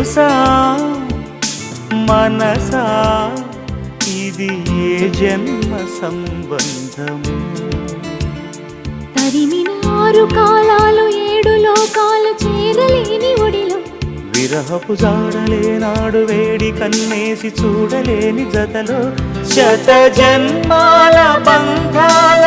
తెలుసా మనసా ఇది ఏ జన్మ సంబంధము తరిమిన 6 కాలాలు 7 లోకాలు చేరలేని ఒడిలో విరహపు జాడలేనాడు వేడి కన్నేసి చూడలేని జతలో శత జన్మాల బంధాల